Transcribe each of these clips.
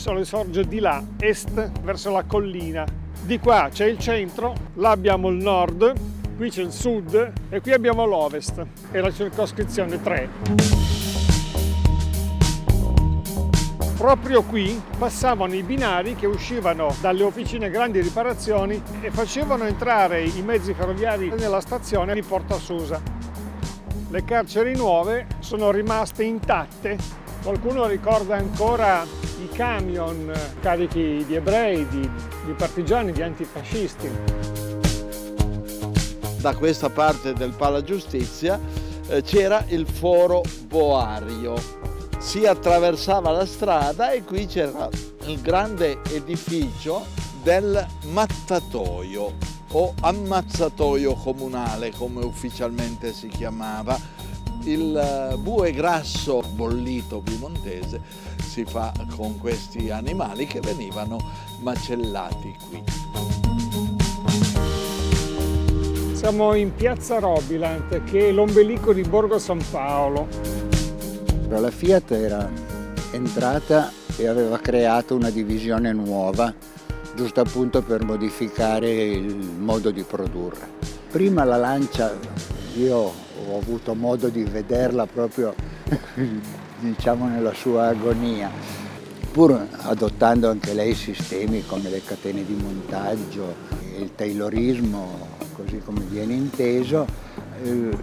Sole sorge di là, est, verso la collina. Di qua c'è il centro, là abbiamo il nord, qui c'è il sud e qui abbiamo l'ovest e la circoscrizione 3. Proprio qui passavano i binari che uscivano dalle officine grandi riparazioni e facevano entrare i mezzi ferroviari nella stazione di Porto Assusa. Le carceri nuove sono rimaste intatte. Qualcuno ricorda ancora i camion carichi di ebrei, di partigiani, di antifascisti. Da questa parte del Pala Giustizia c'era il foro boario. Si attraversava la strada e qui c'era il grande edificio del mattatoio o ammazzatoio comunale, come ufficialmente si chiamava. Il bue grasso bollito piemontese si fa con questi animali che venivano macellati qui. Siamo in Piazza Robilant, che è l'ombelico di Borgo San Paolo. La Fiat era entrata e aveva creato una divisione nuova, giusto appunto per modificare il modo di produrre. Prima la Lancia, io ho avuto modo di vederla proprio diciamo nella sua agonia, pur adottando anche lei sistemi come le catene di montaggio e il taylorismo, così come viene inteso,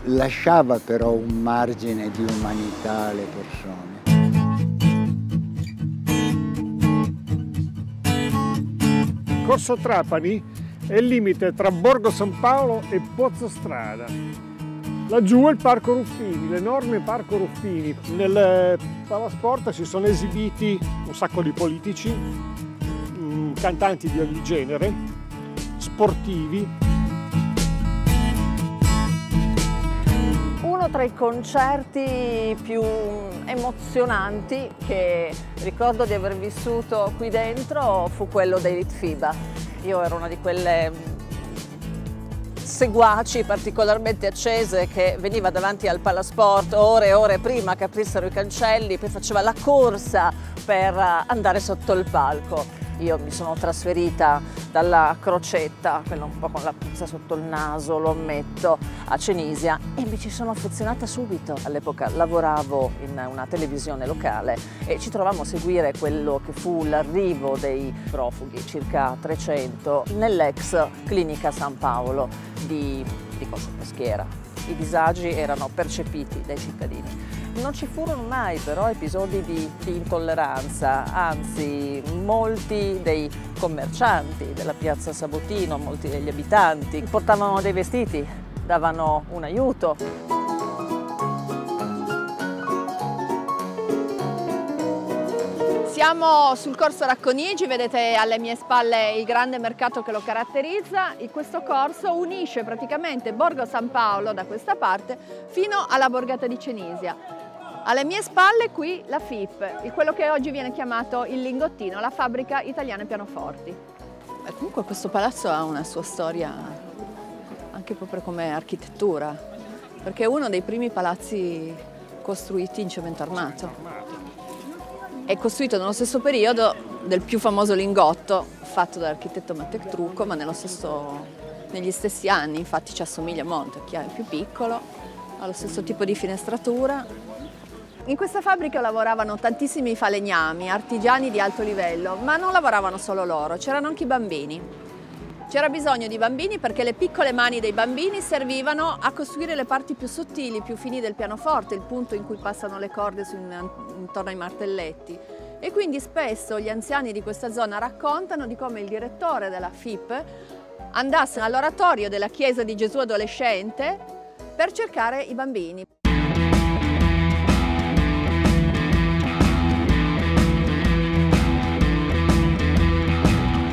lasciava però un margine di umanità alle persone. Corso Trapani è il limite tra Borgo San Paolo e Pozzo Strada. Laggiù è il Parco Ruffini, l'enorme Parco Ruffini. Nel Palasport si sono esibiti un sacco di politici, cantanti di ogni genere, sportivi. Uno tra i concerti più emozionanti che ricordo di aver vissuto qui dentro fu quello dei Litfiba. Io ero una di quelle seguaci particolarmente accese che veniva davanti al Palasport ore e ore prima che aprissero i cancelli, poi faceva la corsa per andare sotto il palco. Io mi sono trasferita dalla Crocetta, quella un po' con la puzza sotto il naso, lo ammetto, a Cenisia e mi ci sono affezionata subito. All'epoca lavoravo in una televisione locale e ci trovammo a seguire quello che fu l'arrivo dei profughi, circa 300, nell'ex Clinica San Paolo di Corso Peschiera. I disagi erano percepiti dai cittadini. Non ci furono mai però episodi di intolleranza, anzi molti dei commercianti della piazza Sabotino, molti degli abitanti portavano dei vestiti, davano un aiuto. Siamo sul corso Racconigi, vedete alle mie spalle il grande mercato che lo caratterizza. Questo corso unisce praticamente Borgo San Paolo da questa parte fino alla borgata di Cenisia. Alle mie spalle qui la FIP, quello che oggi viene chiamato il Lingottino, la fabbrica italiana pianoforti. Comunque questo palazzo ha una sua storia anche proprio come architettura, perché è uno dei primi palazzi costruiti in cemento armato. È costruito nello stesso periodo del più famoso Lingotto, fatto dall'architetto Matteo Trucco, ma negli stessi anni, infatti ci assomiglia molto, è più piccolo, ha lo stesso tipo di finestratura. In questa fabbrica lavoravano tantissimi falegnami, artigiani di alto livello, ma non lavoravano solo loro, c'erano anche i bambini. C'era bisogno di bambini perché le piccole mani dei bambini servivano a costruire le parti più sottili, più fini del pianoforte, il punto in cui passano le corde intorno ai martelletti. E quindi spesso gli anziani di questa zona raccontano di come il direttore della FIP andasse all'oratorio della chiesa di Gesù Adolescente per cercare i bambini.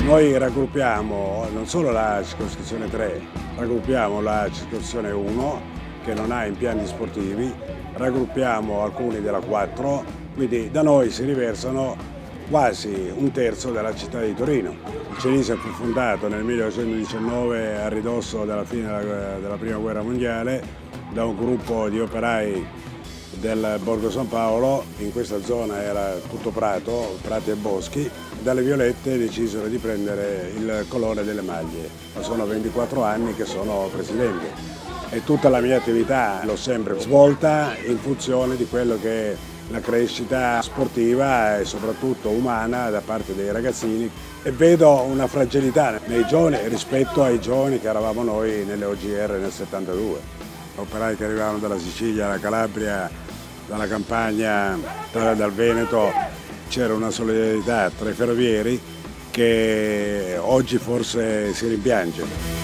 Noi raggruppiamo non solo la circoscrizione 3, raggruppiamo la circoscrizione 1 che non ha impianti sportivi, raggruppiamo alcuni della 4, quindi da noi si riversano quasi un terzo della città di Torino. Il Cenisia fu fondato nel 1919 a ridosso della fine della Prima Guerra Mondiale da un gruppo di operai del Borgo San Paolo. In questa zona era tutto prato, prati e boschi. Dalle Violette decisero di prendere il colore delle maglie. Sono 24 anni che sono presidente e tutta la mia attività l'ho sempre svolta in funzione di quello che è la crescita sportiva e soprattutto umana da parte dei ragazzini, e vedo una fragilità nei giovani rispetto ai giovani che eravamo noi nelle OGR nel 72. Operai che arrivavano dalla Sicilia, dalla Calabria, dalla Campania, dal Veneto, c'era una solidarietà tra i ferrovieri che oggi forse si rimpiange.